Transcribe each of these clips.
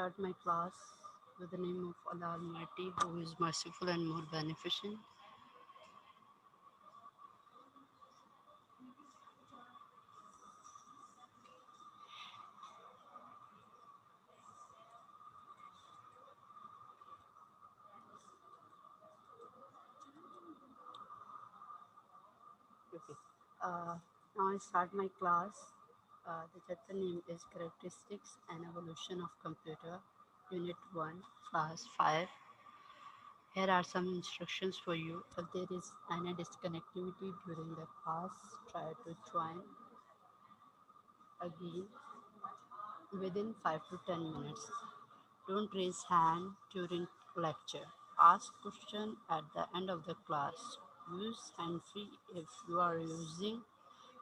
start my class with the name of Allah Almighty, who is merciful and more beneficent. Okay. Now I start my class. The chapter name is Characteristics and Evolution of Computer, Unit 1, Class 5. Here are some instructions for you. If there is any disconnectivity during the class, try to join again within 5 to 10 minutes. Don't raise hand during lecture. Ask question at the end of the class. Use hand free if you are using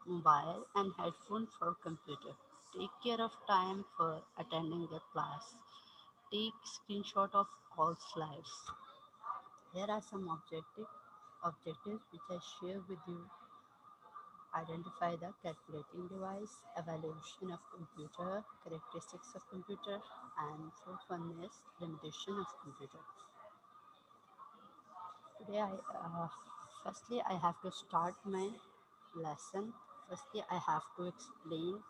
mobile and headphone for computer. Take care of time for attending the class. Take screenshot of all slides. Here are some objectives which I share with you. Identify the calculating device, evaluation of computer, characteristics of computer, and fourth one is limitation of computer. Today, firstly I have to start my lesson. Firstly, I have to explain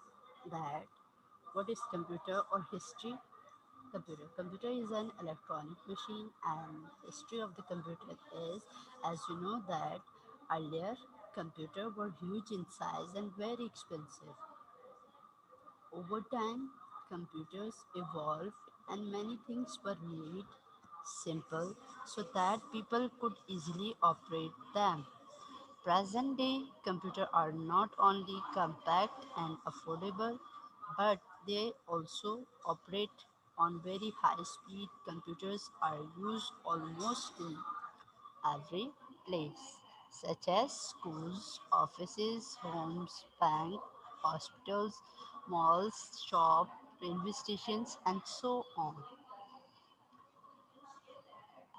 that what is computer or history. Computer is an electronic machine, and history of the computer is, as you know, that earlier computer were huge in size and very expensive. Over time, computers evolved and many things were made simple so that people could easily operate them. Present day computers are not only compact and affordable, but they also operate on very high speed. Computers are used almost in every place, such as schools, offices, homes, banks, hospitals, malls, shops, railway stations, and so on.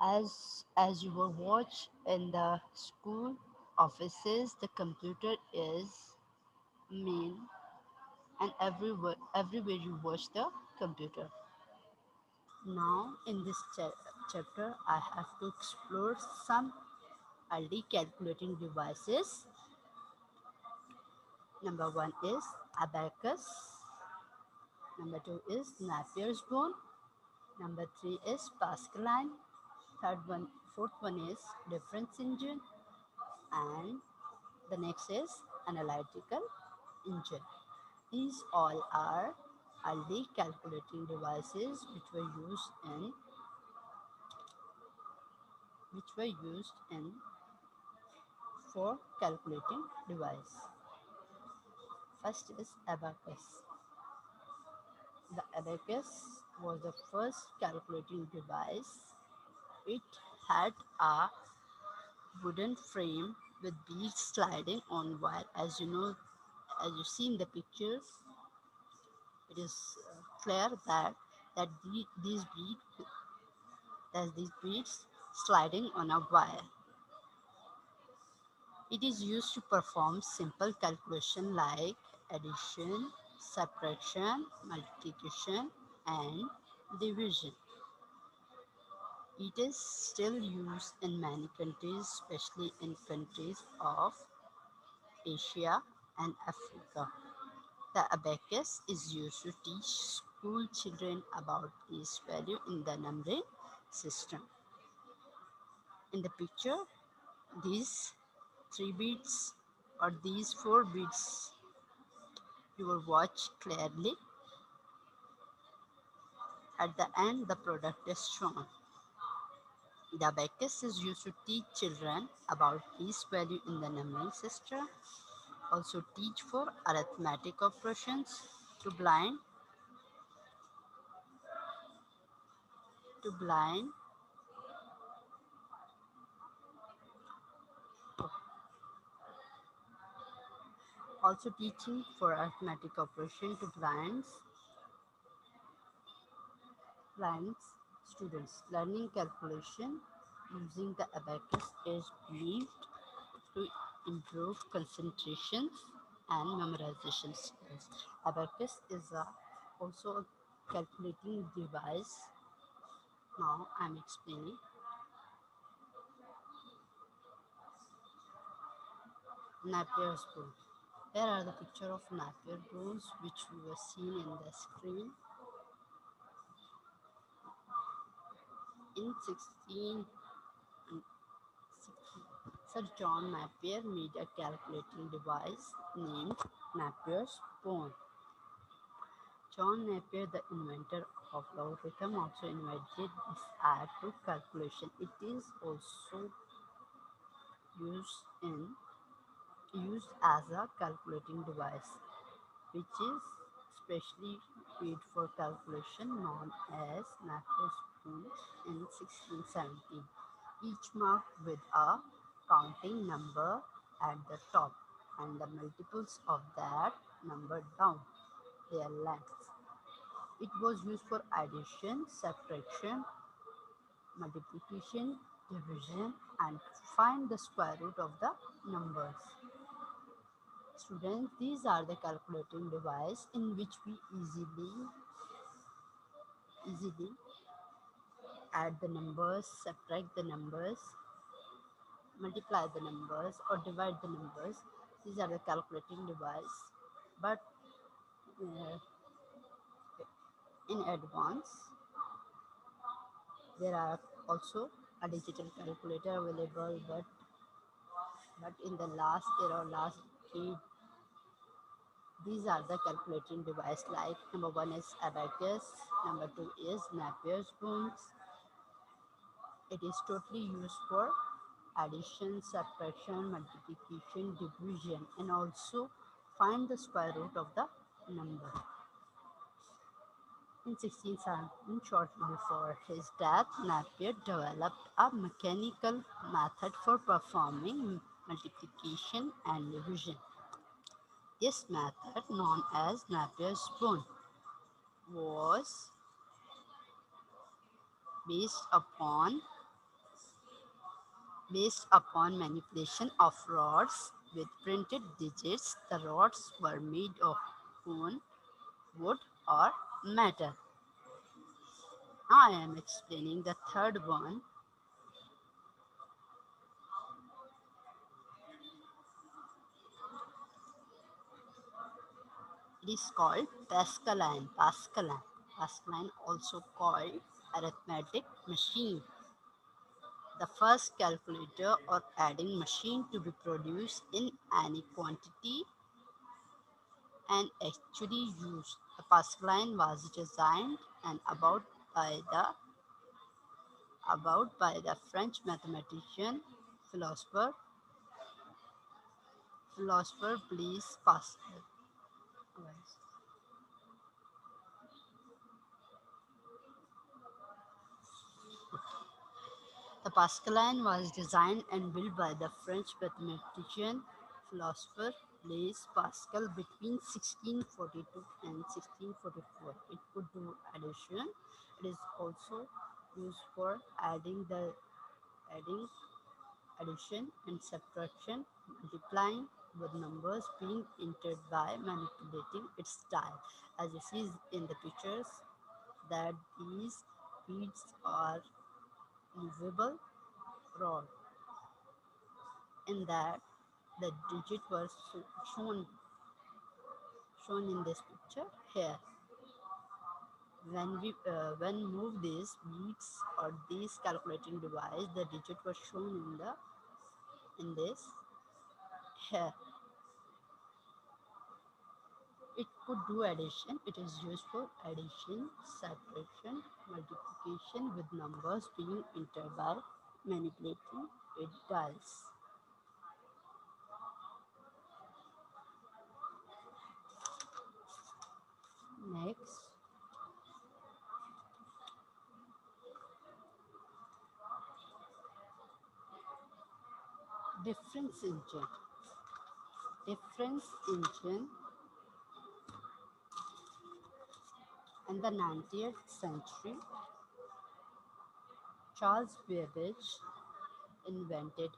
As you will watch in the school offices, the computer is main, and everywhere you watch the computer. Now in this chapter, I have to explore some early calculating devices. Number one is Abacus. Number two is Napier's bone. Number three is Pascaline. Fourth one is Difference Engine, and the next is Analytical Engine. These all are early calculating devices which were used in for calculating device. First is Abacus. The abacus was the first calculating device. It had a wooden frame with beads sliding on wire. As you know, as you see in the pictures, it is clear that these beads sliding on a wire. It is used to perform simple calculation like addition, subtraction, multiplication, and division. It is still used in many countries, especially in countries of Asia and Africa. The abacus is used to teach school children about this value in the numbering system. In the picture, these three beads or these four beads you will watch clearly. At the end, the product is shown. The abacus is used to teach children about this value in the numbering system. Also teach for arithmetic operations to blind. Also teaching for arithmetic operation to blind students. Learning calculation using the abacus is believed to improve concentration and memorization skills. Abacus is also calculating device. Now I'm explaining Napier spoon. Here are the picture of Napier spoons which we were seen in the screen. In 16 Sir John Napier made a calculating device named Napier's spoon. John Napier, the inventor of logarithm, also invented this add to calculation. It is also used in used as a calculating device, which is specially made for calculation known as Napier's spoon in 1617, each marked with a counting number at the top and the multiples of that number down their lengths. It was used for addition, subtraction, multiplication, division, and to find the square root of the numbers. Students, these are the calculating device in which we easily add the numbers, subtract the numbers, multiply the numbers, or divide the numbers. These are the calculating device. But uh, in advance, there are also a digital calculator available, but in the last era or last decade, these are the calculating device like number one is Abacus, number two is Napier spoons. It is totally used for addition, subtraction, multiplication, division, and also find the square root of the number. In 1617, shortly before his death, Napier developed a mechanical method for performing multiplication and division. This method, known as Napier's spoon, was based upon manipulation of rods with printed digits. The rods were made of bone, wood, or metal. Now I am explaining the third one. It is called Pascaline. Pascaline, also called arithmetic machine. The first calculator or adding machine to be produced in any quantity and actually used. The Pascaline was designed and about by the French mathematician philosopher Blaise Pascal. The Pascaline was designed and built by the French mathematician philosopher Blaise Pascal between 1642 and 1644. It could do addition. It is also used for adding addition and subtraction, multiplying with numbers being entered by manipulating its dial. As you see in the pictures, that these beads are movable rod, in that the digit was shown in this picture here. When move these beads or these calculating device, the digit was shown in this here. It could do addition. It is used for addition, subtraction, multiplication with numbers being entered by manipulating its dials. Next, difference engine. Difference engine in the 19th century, Charles Babbage invented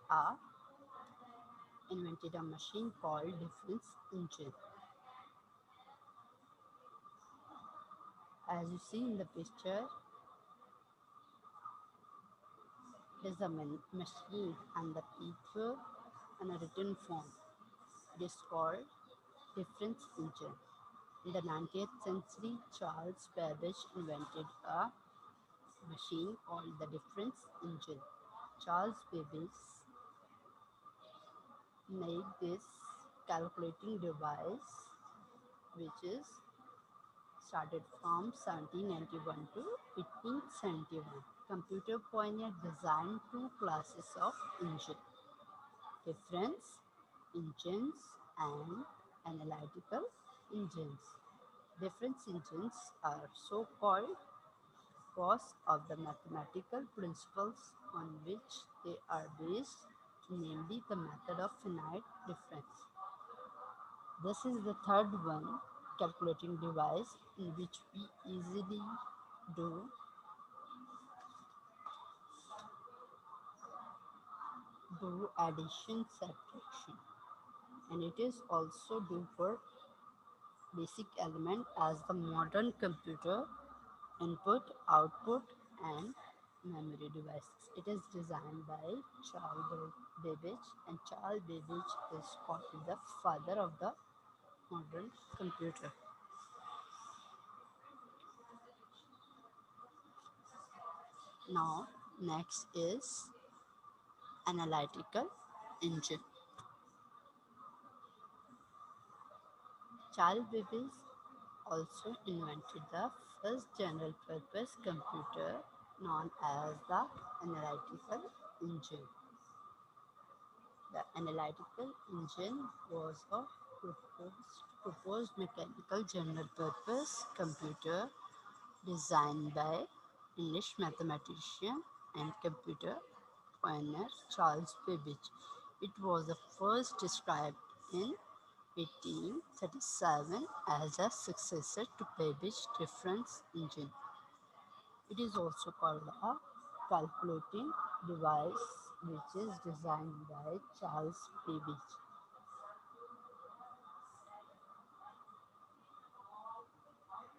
a machine called difference engine. As you see in the picture, it is a machine and the people in a written form. It is called difference engine. In the 19th century, Charles Babbage invented a machine called the difference engine. Charles Babbage made this calculating device which is started from 1791 to 1871. Computer pioneer designed two classes of engine: difference engines and analytical engines. Difference engines are so called because of the mathematical principles on which they are based, namely the method of finite difference. This is the third one, calculating device in which we easily do addition subtraction, and it is also do for basic element as the modern computer input, output, and memory devices. It is designed by Charles Babbage, and Charles Babbage is called the father of the modern computer. Now, next is analytical engine. Charles Babbage also invented the first general purpose computer known as the analytical engine. The analytical engine was a proposed mechanical general purpose computer designed by English mathematician and computer pioneer Charles Babbage. It was the first described in 1837 as a successor to Babbage's difference engine. It is also called a calculating device which is designed by Charles Babbage.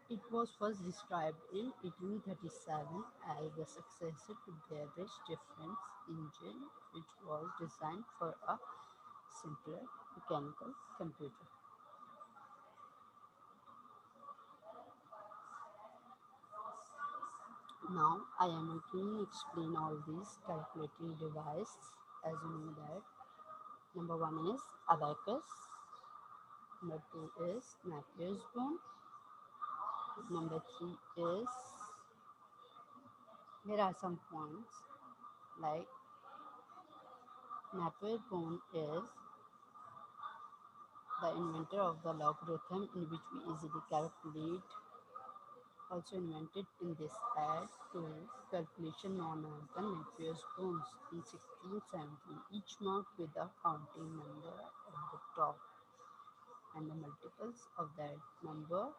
It was first described in 1837 as the successor to Babbage's difference engine, which was designed for a simpler mechanical computer. Now I am going to explain all these calculating devices. As you know that number one is Abacus, number two is Napier's bone, number three is, here are some points like Napier bone is the inventor of the logarithm in which we easily calculate, also invented in this add to calculation known as the Napier's bones in 1617, each marked with a counting number at the top and the multiples of that number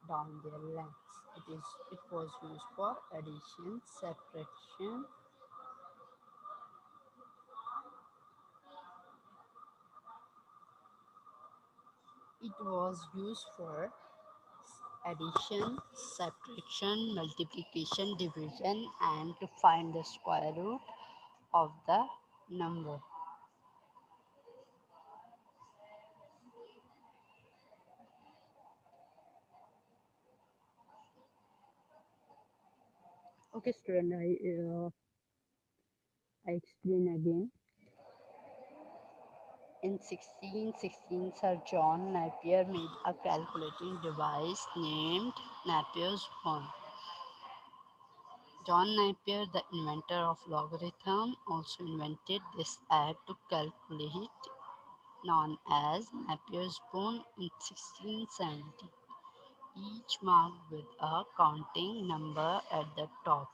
down their lengths. It was used for addition, subtraction. It was used for addition, subtraction, multiplication, division, and to find the square root of the number. Okay, student, I explain again. In 1616, Sir John Napier made a calculating device named Napier's bone. John Napier, the inventor of logarithm, also invented this add to calculate known as Napier's bone in 1670, each marked with a counting number at the top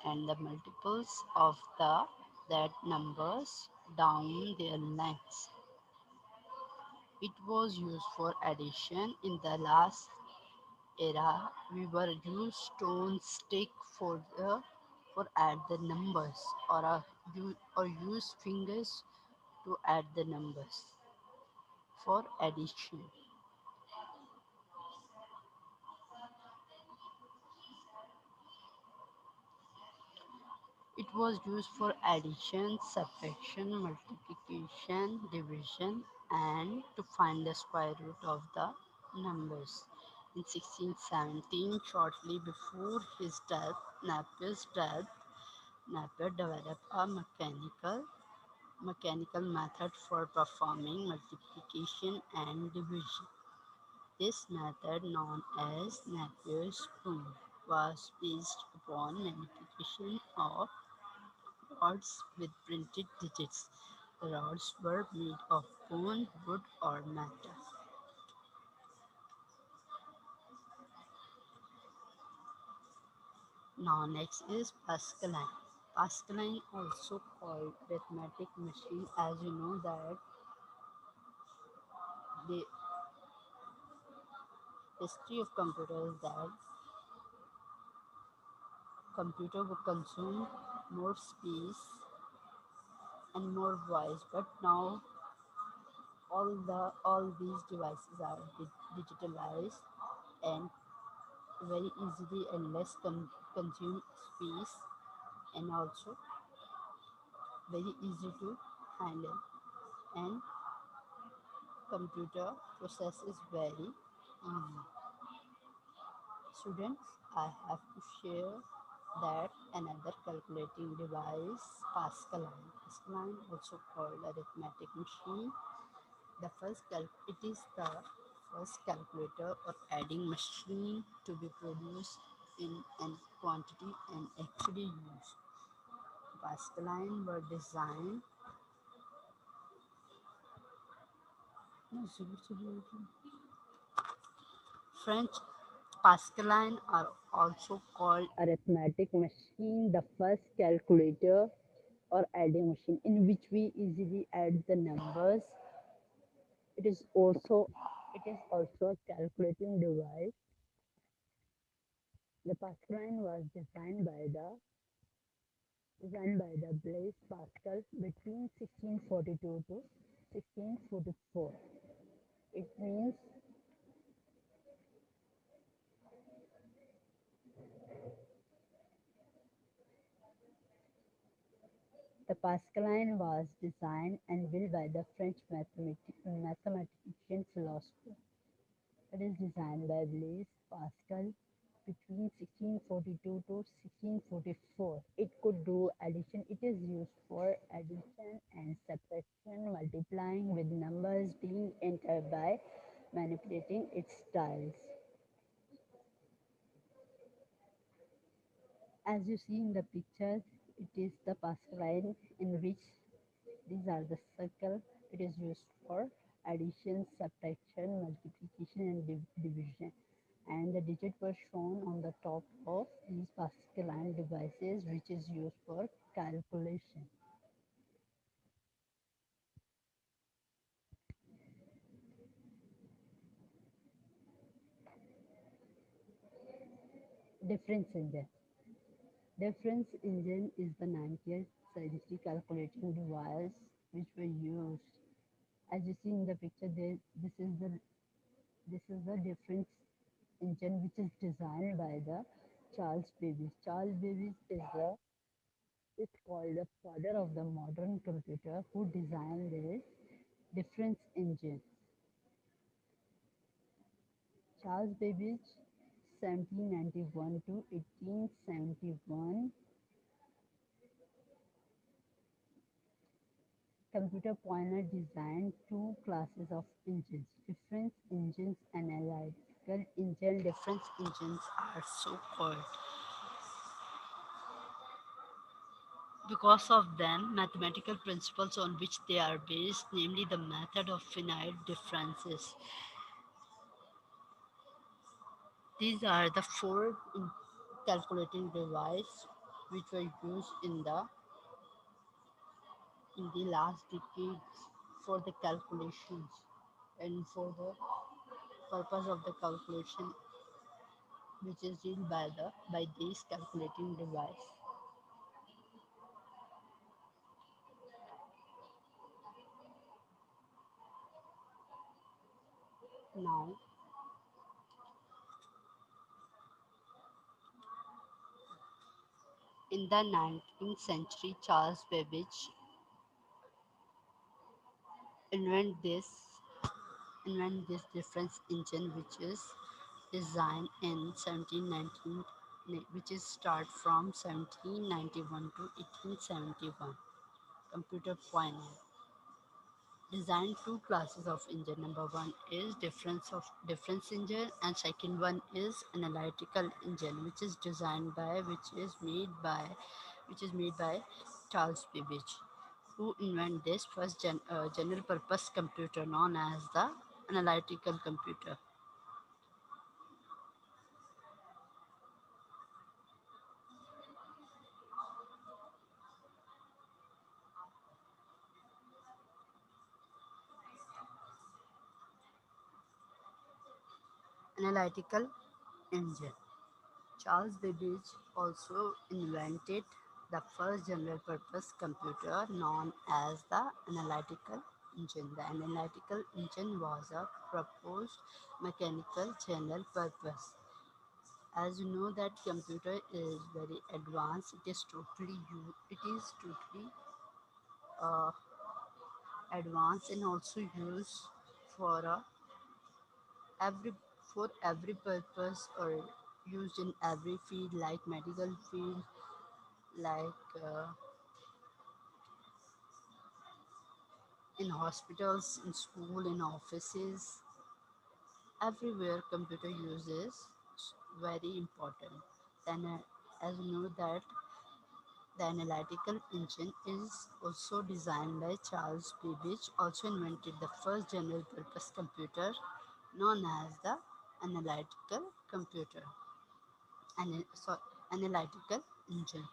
and the multiples of that numbers down their lengths. It was used for addition. In the last era, we were used stone stick for add the numbers, or use fingers to add the numbers for addition. It was used for addition, subtraction, multiplication, division, and to find the square root of the numbers. In 1617, shortly before his death, Napier developed a mechanical method for performing multiplication and division. This method, known as Napier's spoon, was based upon manipulation of rods with printed digits. The rods were made of bone, wood, or metal. Now next is Pascaline. Pascaline, also called arithmetic machine, as you know that the history of computers that computer would consume more space and more voice, but now all these devices are digitalized and very easily and less consume space, and also very easy to handle, and computer process is very easy. Students, I have to share that another calculating device, Pascaline. Pascaline, also called arithmetic machine, it is the first calculator or adding machine to be produced in an quantity and actually used. Pascaline were designed. No, French Pascaline are also called arithmetic machine, the first calculator or adding machine in which we easily add the numbers. It is also a calculating device. The Pascaline was designed by the Blaise Pascal between 1642 to 1644. It means the Pascaline was designed and built by the French mathematician philosopher. It is designed by Blaise Pascal between 1642 to 1644. It could do addition. It is used for addition and subtraction, multiplying with numbers being entered by manipulating its tiles. As you see in the picture, it is the Pascaline in which these are the circle. It is used for addition, subtraction, multiplication, and division. And the digit was shown on the top of these Pascaline devices, which is used for calculation. Difference engine. Difference engine is the 19th century calculating device which were used. As you see in the picture, this is the difference engine which is designed by the Charles Babbage. Charles Babbage is called the father of the modern computer who designed this difference engine. Charles Babbage, 1791 to 1871, computer pioneer designed two classes of engines, difference engines and analytical engine. Difference engines are so called because of them mathematical principles on which they are based, namely the method of finite differences. These are the four calculating devices which were used in the last decades for the calculations and for the purpose of the calculation which is done by this calculating device. Now In the 19th century, Charles Babbage invented this invent this difference engine, which is designed in 1719, which is start from 1791 to 1871. Computer pioneer designed two classes of engine. Number one is difference engine, and second one is analytical engine, which is made by Charles Babbage, who invented this first general purpose computer known as the analytical computer. Analytical engine. Charles Babbage also invented the first general purpose computer known as the analytical engine. The analytical engine was a proposed mechanical general purpose. As you know that computer is very advanced, it is totally uh, advanced and also used for every every purpose, or used in every field like medical field, like in hospitals, in school, in offices, everywhere computer use is very important. Then, as you know that the analytical engine is also designed by Charles Babbage, also invented the first general purpose computer known as the analytical computer. So, analytical engine.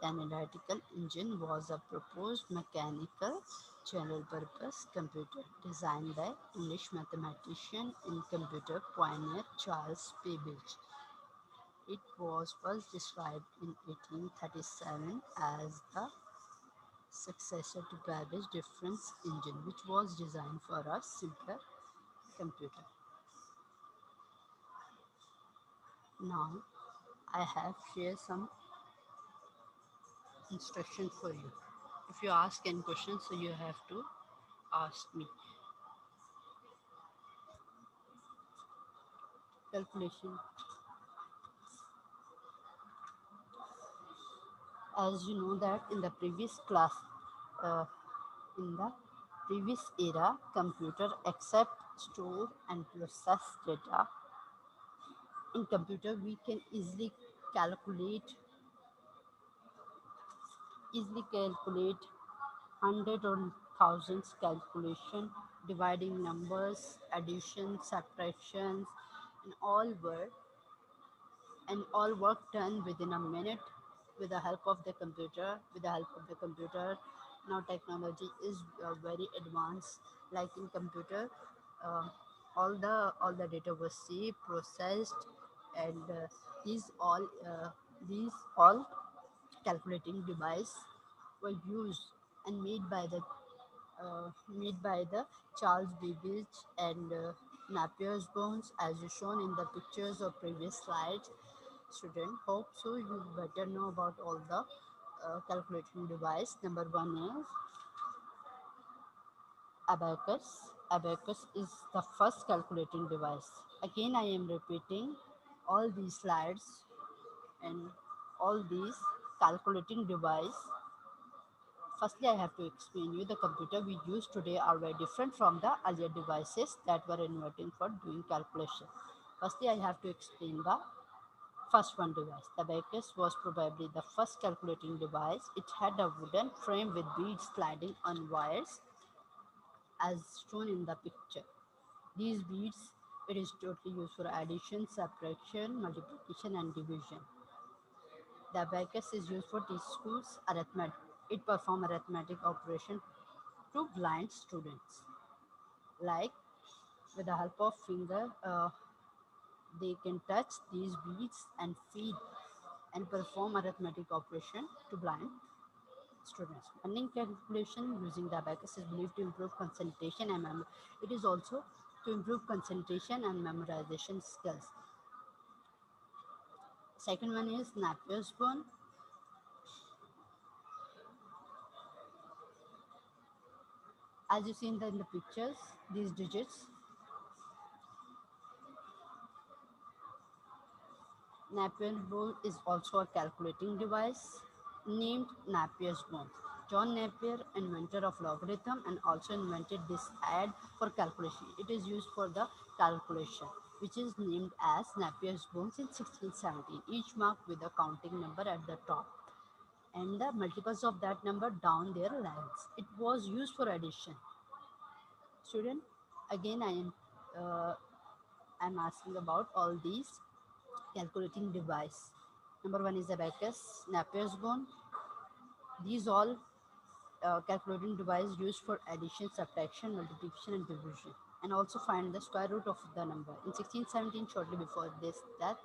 The analytical engine was a proposed mechanical general purpose computer designed by English mathematician and computer pioneer Charles Babbage. It was first described in 1837 as the successor to Babbage's difference engine, which was designed for a simpler computer. Now, I have shared some instruction for you. If you ask any question, so you have to ask me. Calculation. As you know that uh, in the previous era, computer accept, store, and process data. In computer, we can calculate easily calculate hundred or thousands calculation, dividing numbers, addition, subtractions, and all work done within a minute with the help of the computer. Now technology is very advanced. Like in computer, uh, all the data was saved, processed, and these all calculating device were used and made by the Charles Babbage and Napier's bones, as you shown in the pictures of previous slides. Student, hope so you better know about all the calculating device. Number one is Abacus. Abacus is the first calculating device. Again, I am repeating all these slides and all these calculating device. Firstly, I have to explain you the computer we use today are very different from the earlier devices that were invented for doing calculation. Firstly, I have to explain the first one device. The Abacus was probably the first calculating device. It had a wooden frame with beads sliding on wires as shown in the picture. These beads, it is totally used for addition, subtraction, multiplication and division. The abacus is used for teach schools arithmetic. It performs arithmetic operation to blind students. Like with the help of finger, they can touch these beads and feed and perform arithmetic operation to blind students. Running calculation using the abacus is believed to improve concentration and memory. It is also to improve concentration and memorization skills. Second one is Napier's bone. As you see in the pictures, these digits, Napier's bone is also a calculating device named Napier's bone. John Napier, inventor of logarithm, and also invented this add for calculation. It is used for the calculation, which is named as Napier's bones in 1617, each marked with a counting number at the top and the multiples of that number down their lines. It was used for addition. Student, again uh, I am asking about all these calculating device. Number one is Abacus, Napier's bone. These all calculating device used for addition, subtraction, multiplication, and division, and also find the square root of the number. In 1617, shortly before this, that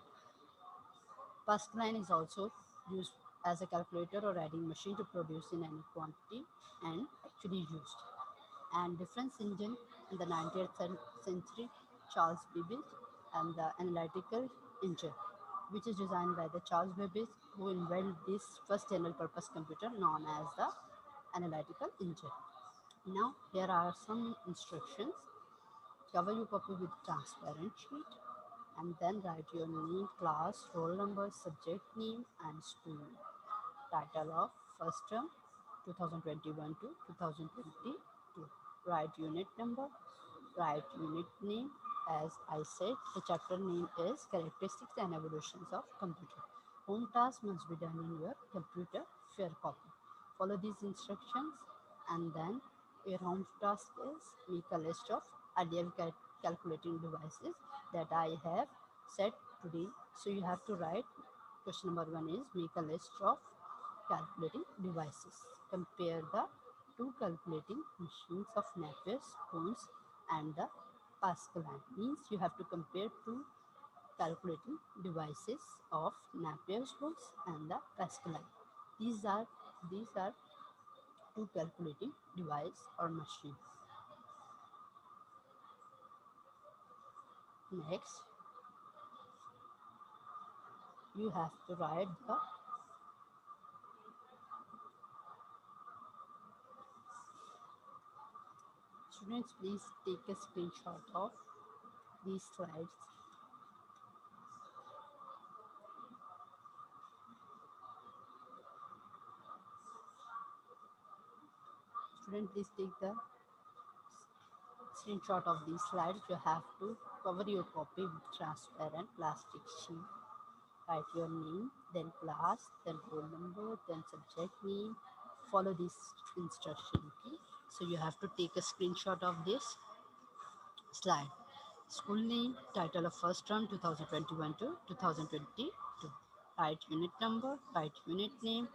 Pascaline is also used as a calculator or adding machine to produce in any quantity and actually used. And difference engine in the 19th century, Charles Babbage, and the analytical engine, which is designed by the Charles Babbage, who invented this first general purpose computer known as the analytical engine. Now here are some instructions. Cover your copy with transparent sheet and then write your name, class, roll number, subject name, and school. Title of first term 2021 to 2022. Write unit number, write unit name. As I said, the chapter name is Characteristics and Evolutions of Computer. Home task must be done in your computer fair copy. Follow these instructions and then your home task is make a list of ideal calculating devices that I have set today. So you have to write. Question number one is make a list of calculating devices. Compare the two calculating machines of Napier's bones and the Pascaline. Means you have to compare two calculating devices of Napier's bones and the Pascaline. These are two calculating device or machines. Next, you have to write the students. Please take a screenshot of these slides. Student, please take the screenshot of these slides. You have to cover your copy with transparent plastic sheet. Write your name, then class, then roll number, then subject name. Follow this instruction. Okay? So you have to take a screenshot of this slide. School name, title of first term 2021 to 2022. Write unit number, write unit name.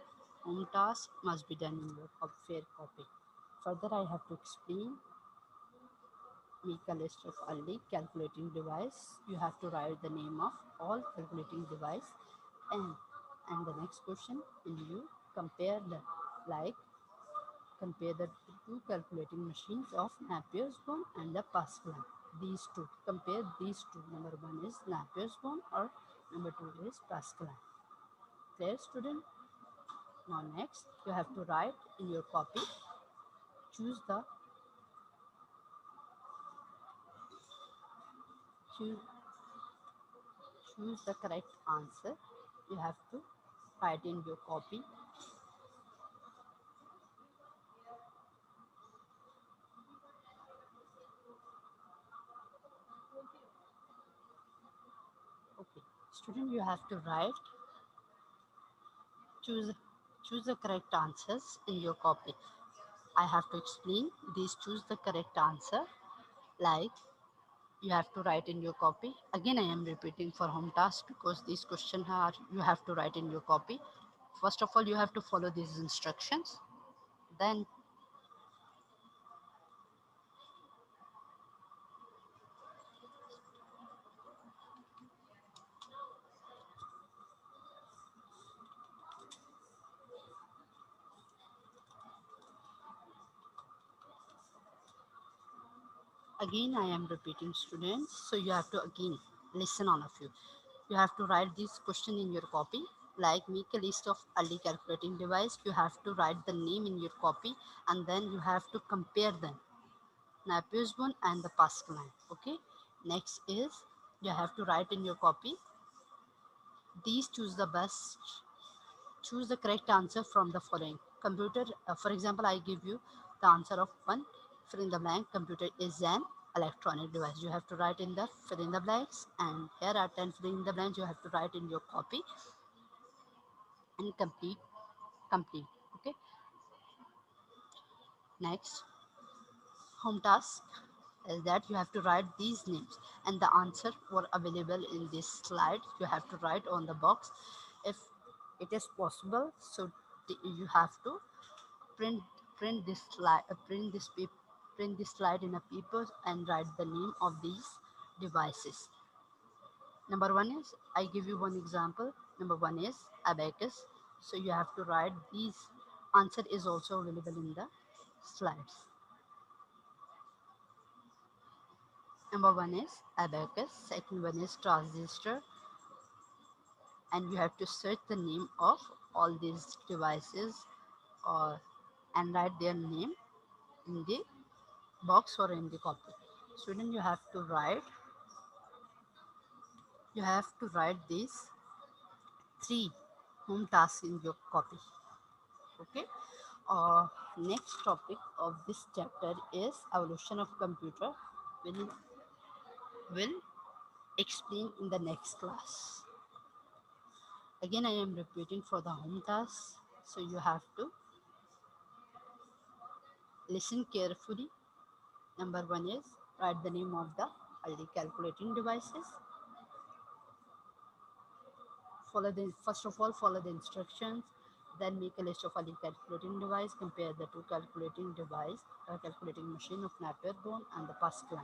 Home task must be done in your fair copy. Further, I have to explain. Make a list of early calculating device. You have to write the name of all calculating device and the next question will you compare the like compare the two calculating machines of Napier's bone and the Pascaline. These two. Compare these two. Number one is Napier's bone or number two is Pascaline. Clear, student? Now next you have to write in your copy. Choose the choose, choose the correct answer. You have to write in your copy. Okay, student, you have to write. Choose choose the correct answers in your copy. I have to explain these. Choose the correct answer. Like you have to write in your copy. Again, I am repeating for home task because these questions are you have to write in your copy. First of all, you have to follow these instructions. Then again, I am repeating, students. So you have to again listen, all of you. You have to write this question in your copy. Like make a list of early calculating device. You have to write the name in your copy and then you have to compare them. Napier's bone and the Pascaline. Okay. Next is you have to write in your copy. These choose the best. Choose the correct answer from the following. Computer. For example, I give you the answer of one. Fill in the blank. Computer is an electronic device. You have to write in the fill in the blanks, and here are 10 fill in the blanks. You have to write in your copy and complete. Okay. Next, home task is that you have to write these names and the answer were available in this slide. You have to write on the box if it is possible. So you have to print print this slide, print this slide in a paper and write the name of these devices. Number one is, I give you one example. Number one is Abacus. So you have to write these. Answer is also available in the slides. Number one is Abacus, second one is transistor, and you have to search the name of all these devices or and write their name in the box or in the copy. Student, you have to write these three home tasks in your copy. Okay. Next topic of this chapter is evolution of computer. Will will explain in the next class. Again, I am repeating for the home task, so you have to listen carefully. Number one is write the name of the early calculating devices. Follow the first of all follow the instructions. Then make a list of early calculating device. Compare the two calculating device, calculating machine of Napier bone and the Pascal.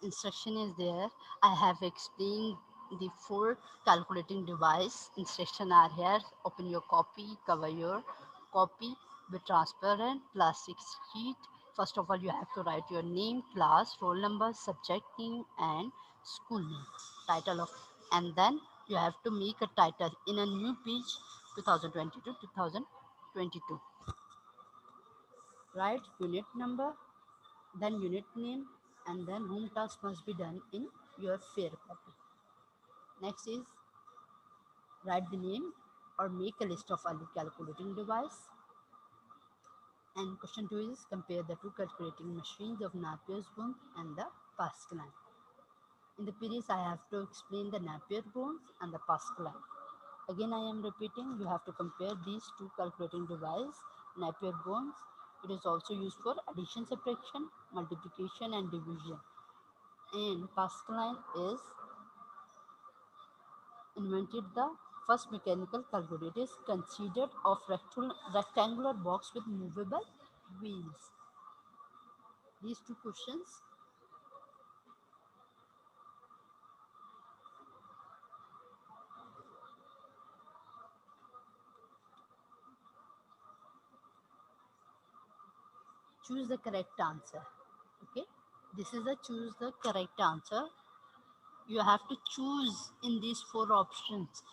Instruction is there. I have explained the four calculating device. Instruction are here. Open your copy, cover your copy with transparent plastic sheet. First of all, you have to write your name, class, roll number, subject name, and school name, title of, and then you have to make a title in a new page 2022 2022. Write unit number, then unit name, and then home task must be done in your fair copy. Next is write the name or make a list of early calculating device. And question 2 is compare the two calculating machines of Napier's bone and the Pascal. In the periods, I have to explain the Napier bones and the Pascal. Again, I am repeating, you have to compare these two calculating device, Napier bones. It is also used for addition, subtraction, multiplication, and division. And Pascaline is invented the first mechanical calculator. It is considered of rectangular box with movable wheels. These two questions. Choose the correct answer. Okay. This is the choose the correct answer. You have to choose in these four options.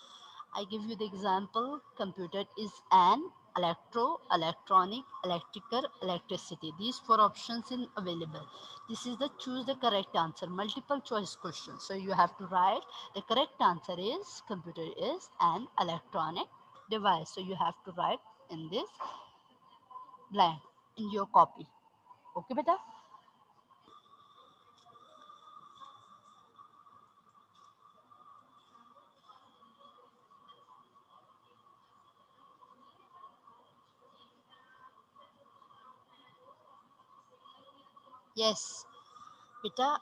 I give you the example. Computer is an electronic, electrical, electricity. These four options in available. This is the choose the correct answer. Multiple choice question. So you have to write the correct answer is computer is an electronic device. So you have to write in this blank in your copy. Okay, beta? Yes, beta.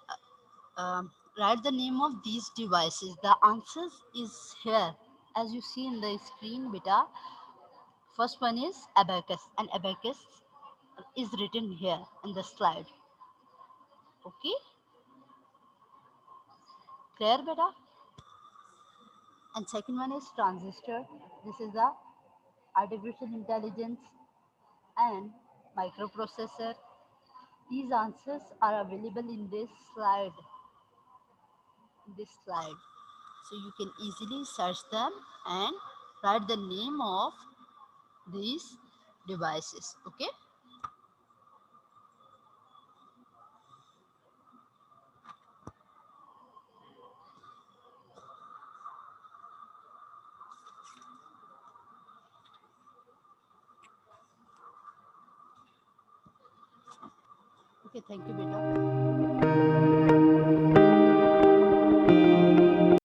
Write the name of these devices. The answers is here as you see in the screen, beta. First one is Abacus, and Abacus is written here in the slide. Okay, clear, beta? And second one is transistor. This is the artificial intelligence and microprocessor. These answers are available in this slide. in this slide. So you can easily search them and write the name of these devices. Okay. Okay. Thank you, beta.